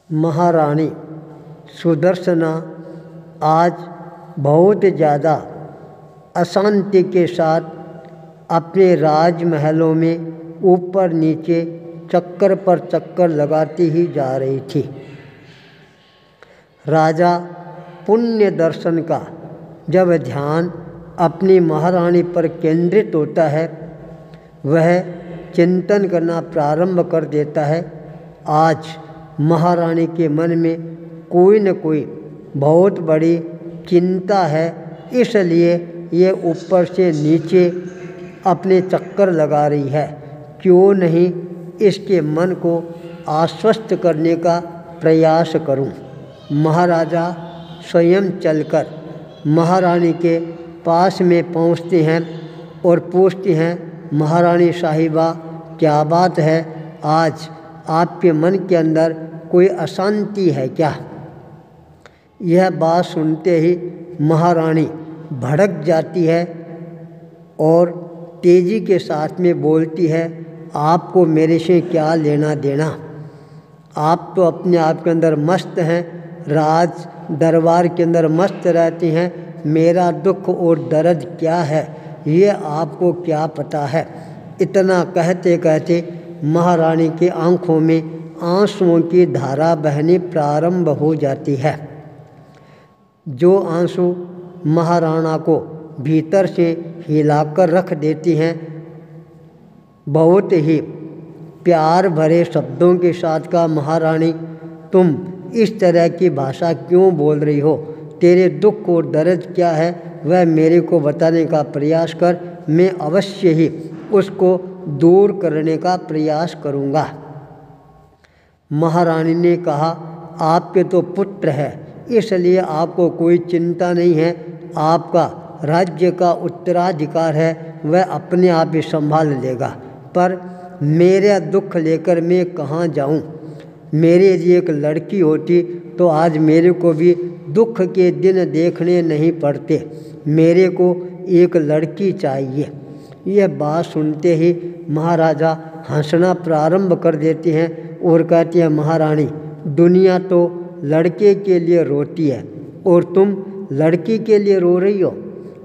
महारानी सुदर्शना आज बहुत ज़्यादा अशांति के साथ अपने राजमहलों में ऊपर नीचे चक्कर पर चक्कर लगाती ही जा रही थी। राजा पुण्य दर्शन का जब ध्यान अपनी महारानी पर केंद्रित होता है, वह चिंतन करना प्रारंभ कर देता है। आज महारानी के मन में कोई न कोई बहुत बड़ी चिंता है, इसलिए ये ऊपर से नीचे अपने चक्कर लगा रही है। क्यों नहीं इसके मन को आश्वस्त करने का प्रयास करूं। महाराजा स्वयं चलकर महारानी के पास में पहुंचते हैं और पूछते हैं, महारानी साहिबा क्या बात है, आज आपके मन के अंदर कोई अशांति है क्या? यह बात सुनते ही महारानी भड़क जाती है और तेजी के साथ में बोलती है, आपको मेरे से क्या लेना देना? आप तो अपने आप के अंदर मस्त हैं, राज दरबार के अंदर मस्त रहती हैं। मेरा दुख और दर्द क्या है ये आपको क्या पता है? इतना कहते कहते महारानी की आंखों में आंसुओं की धारा बहनी प्रारंभ हो जाती है। जो आंसू महाराणा को भीतर से हिलाकर रख देती हैं। बहुत ही प्यार भरे शब्दों के साथ कहा, महारानी तुम इस तरह की भाषा क्यों बोल रही हो? तेरे दुख और दर्द क्या है वह मेरे को बताने का प्रयास कर, मैं अवश्य ही उसको दूर करने का प्रयास करूँगा। महारानी ने कहा, आपके तो पुत्र है इसलिए आपको कोई चिंता नहीं है, आपका राज्य का उत्तराधिकार है, वह अपने आप ही संभाल लेगा। पर मेरा दुख लेकर मैं कहाँ जाऊँ? मेरे लिए एक लड़की होती तो आज मेरे को भी दुख के दिन देखने नहीं पड़ते। मेरे को एक लड़की चाहिए। यह बात सुनते ही महाराजा हंसना प्रारंभ कर देते हैं और कहते हैं, महारानी दुनिया तो लड़के के लिए रोती है और तुम लड़की के लिए रो रही हो।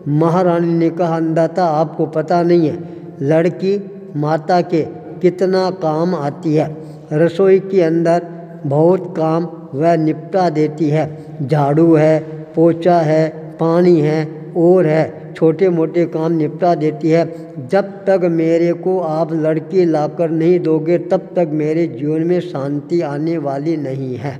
महारानी ने कहा, अंदाता आपको पता नहीं है लड़की माता के कितना काम आती है। रसोई के अंदर बहुत काम वह निपटा देती है। झाड़ू है, पोछा है, पानी है और है, छोटे मोटे काम निपटा देती है। जब तक मेरे को आप लड़की लाकर नहीं दोगे तब तक मेरे जीवन में शांति आने वाली नहीं है।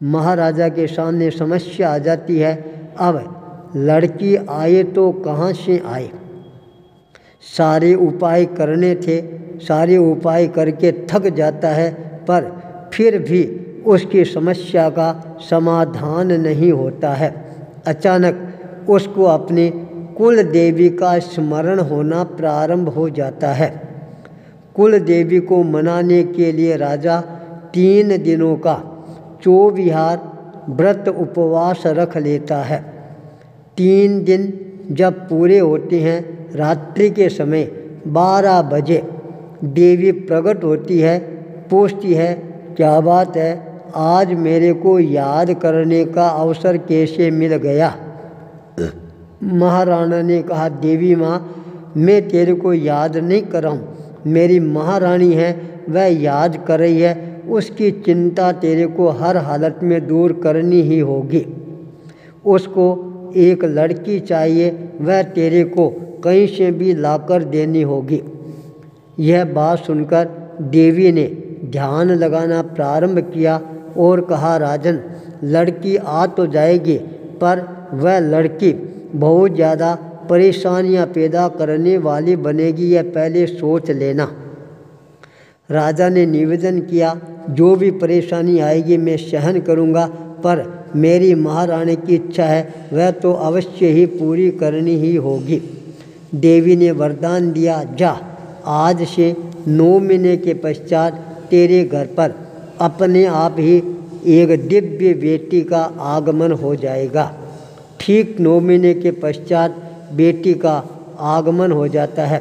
महाराजा के सामने समस्या आ जाती है। अब लड़की आए तो कहाँ से आए? सारे उपाय करने थे, सारे उपाय करके थक जाता है, पर फिर भी उसकी समस्या का समाधान नहीं होता है। अचानक उसको अपनी कुल देवी का स्मरण होना प्रारंभ हो जाता है। कुल देवी को मनाने के लिए राजा 3 दिनों का चौविहार व्रत उपवास रख लेता है। 3 दिन जब पूरे होते हैं, रात्रि के समय 12 बजे देवी प्रकट होती है, पूछती है, क्या बात है, आज मेरे को याद करने का अवसर कैसे मिल गया? महाराणा ने कहा, देवी माँ मैं तेरे को याद नहीं कर रहा हूँ, मेरी महारानी है वह याद कर रही है, उसकी चिंता तेरे को हर हालत में दूर करनी ही होगी। उसको एक लड़की चाहिए, वह तेरे को कहीं से भी लाकर देनी होगी। यह बात सुनकर देवी ने ध्यान लगाना प्रारंभ किया और कहा, राजन लड़की आ तो जाएगी पर वह लड़की बहुत ज़्यादा परेशानियां पैदा करने वाली बनेगी, यह पहले सोच लेना। राजा ने निवेदन किया, जो भी परेशानी आएगी मैं सहन करूंगा, पर मेरी महारानी की इच्छा है वह तो अवश्य ही पूरी करनी ही होगी। देवी ने वरदान दिया, जा आज से 9 महीने के पश्चात तेरे घर पर अपने आप ही एक दिव्य बेटी का आगमन हो जाएगा। ठीक 9 महीने के पश्चात बेटी का आगमन हो जाता है।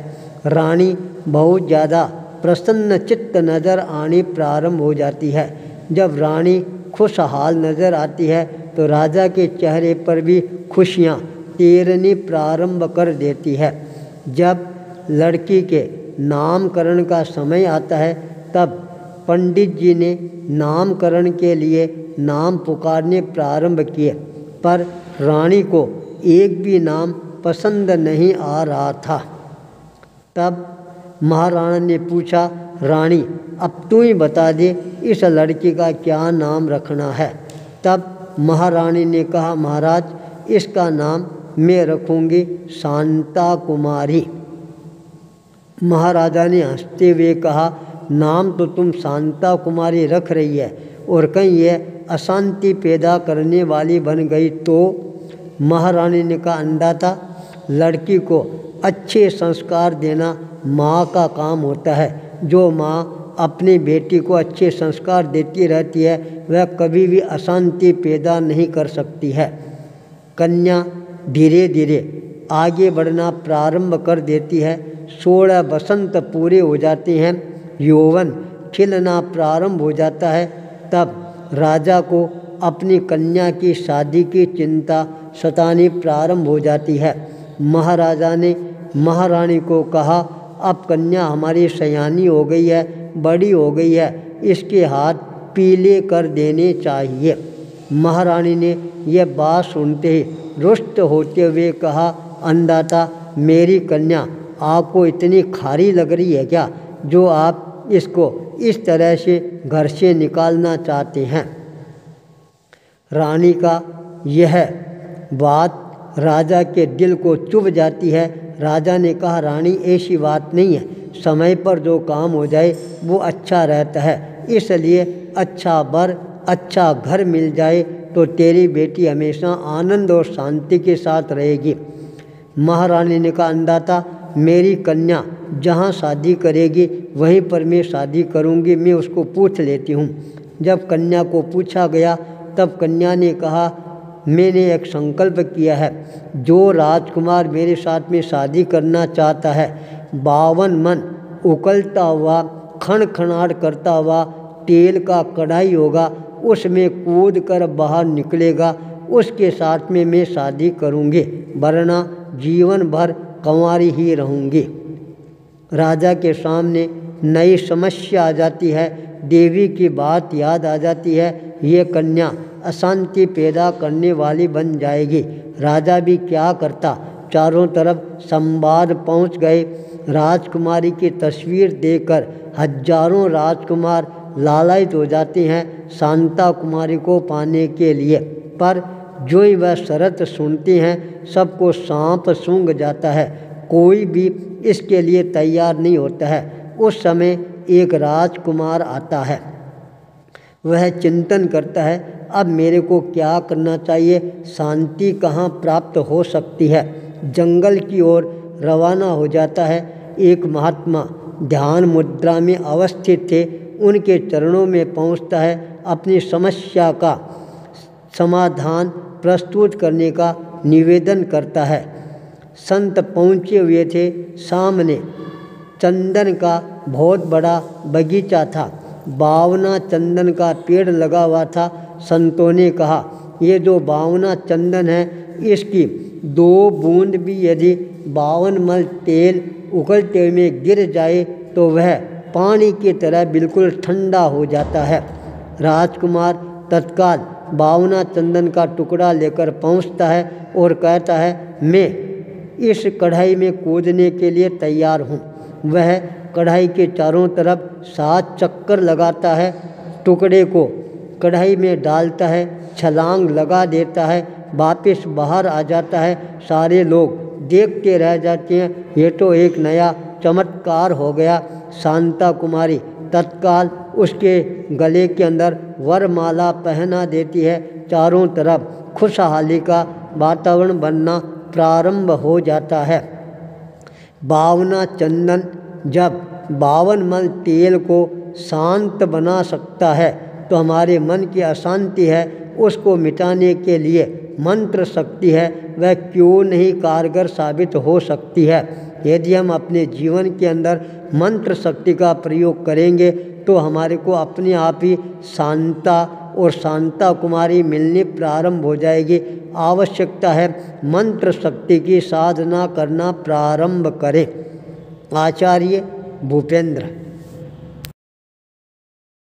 रानी बहुत ज़्यादा प्रसन्न चित्त नजर आनी प्रारंभ हो जाती है। जब रानी खुशहाल नज़र आती है तो राजा के चेहरे पर भी खुशियाँ तैरनी प्रारंभ कर देती है। जब लड़की के नामकरण का समय आता है तब पंडित जी ने नामकरण के लिए नाम पुकारने प्रारंभ किए, पर रानी को एक भी नाम पसंद नहीं आ रहा था। तब महाराणा ने पूछा, रानी अब तू ही बता दे इस लड़की का क्या नाम रखना है। तब महारानी ने कहा, महाराज इसका नाम मैं रखूँगी शांता कुमारी। महाराजा ने हंसते हुए कहा, नाम तो तुम शांता कुमारी रख रही है और कहीं यह अशांति पैदा करने वाली बन गई तो। महारानी ने कहा, अंदाता लड़की को अच्छे संस्कार देना माँ का काम होता है। जो माँ अपनी बेटी को अच्छे संस्कार देती रहती है वह कभी भी अशांति पैदा नहीं कर सकती है। कन्या धीरे धीरे आगे बढ़ना प्रारंभ कर देती है। 16 बसंत पूरे हो जाते हैं, यौवन खिलना प्रारंभ हो जाता है। तब राजा को अपनी कन्या की शादी की चिंता सतानी प्रारंभ हो जाती है। महाराजा ने महारानी को कहा, अब कन्या हमारी सयानी हो गई है, बड़ी हो गई है, इसके हाथ पीले कर देने चाहिए। महारानी ने यह बात सुनते ही रुष्ट होते हुए कहा, अंदाता मेरी कन्या आपको इतनी खारी लग रही है क्या, जो आप इसको इस तरह से घर से निकालना चाहते हैं। रानी का यह बात राजा के दिल को चुभ जाती है। राजा ने कहा, रानी ऐसी बात नहीं है, समय पर जो काम हो जाए वो अच्छा रहता है, इसलिए अच्छा वर अच्छा घर मिल जाए तो तेरी बेटी हमेशा आनंद और शांति के साथ रहेगी। महारानी ने कहा, अंदाता मेरी कन्या जहाँ शादी करेगी वहीं पर मैं शादी करूँगी, मैं उसको पूछ लेती हूँ। जब कन्या को पूछा गया तब कन्या ने कहा, मैंने एक संकल्प किया है, जो राजकुमार मेरे साथ में शादी करना चाहता है 52 मन उकलता हुआ खनखनाट करता हुआ तेल का कढ़ाई होगा, उसमें कूद कर बाहर निकलेगा, उसके साथ में मैं शादी करूँगी, वरना जीवन भर कंवारी ही रहूँगी। राजा के सामने नई समस्या आ जाती है। देवी की बात याद आ जाती है, ये कन्या अशांति पैदा करने वाली बन जाएगी। राजा भी क्या करता, चारों तरफ संवाद पहुंच गए। राजकुमारी की तस्वीर देखकर हजारों राजकुमार लालायित हो जाते हैं शांता कुमारी को पाने के लिए, पर जो ही वह शर्त सुनते हैं सबको सांप सूंघ जाता है, कोई भी इसके लिए तैयार नहीं होता है। उस समय एक राजकुमार आता है, वह चिंतन करता है, अब मेरे को क्या करना चाहिए, शांति कहाँ प्राप्त हो सकती है। जंगल की ओर रवाना हो जाता है। एक महात्मा ध्यान मुद्रा में अवस्थित थे, उनके चरणों में पहुँचता है, अपनी समस्या का समाधान प्रस्तुत करने का निवेदन करता है। संत पहुँचे हुए थे, सामने चंदन का बहुत बड़ा बगीचा था, 52 चंदन का पेड़ लगा हुआ था। संतों ने कहा, ये जो 52 चंदन है, इसकी 2 बूंद भी यदि 52 मल तेल उकलते हुए में गिर जाए तो वह पानी की तरह बिल्कुल ठंडा हो जाता है। राजकुमार तत्काल 52 चंदन का टुकड़ा लेकर पहुंचता है और कहता है, मैं इस कढ़ाई में कूदने के लिए तैयार हूँ। वह कढ़ाई के चारों तरफ 7 चक्कर लगाता है, टुकड़े को कढ़ाई में डालता है, छलांग लगा देता है, वापस बाहर आ जाता है। सारे लोग देखते रह जाते हैं, ये तो एक नया चमत्कार हो गया। शांता कुमारी तत्काल उसके गले के अंदर वरमाला पहना देती है। चारों तरफ खुशहाली का वातावरण बनना प्रारंभ हो जाता है। 52 चंदन जब 52 मल तेल को शांत बना सकता है तो हमारे मन की अशांति है उसको मिटाने के लिए मंत्र शक्ति है, वह क्यों नहीं कारगर साबित हो सकती है। यदि हम अपने जीवन के अंदर मंत्र शक्ति का प्रयोग करेंगे तो हमारे को अपने आप ही शांता और शांता कुमारी मिलनी प्रारंभ हो जाएगी। आवश्यकता है मंत्र शक्ति की साधना करना प्रारंभ करें। आचार्य भूपेंद्र।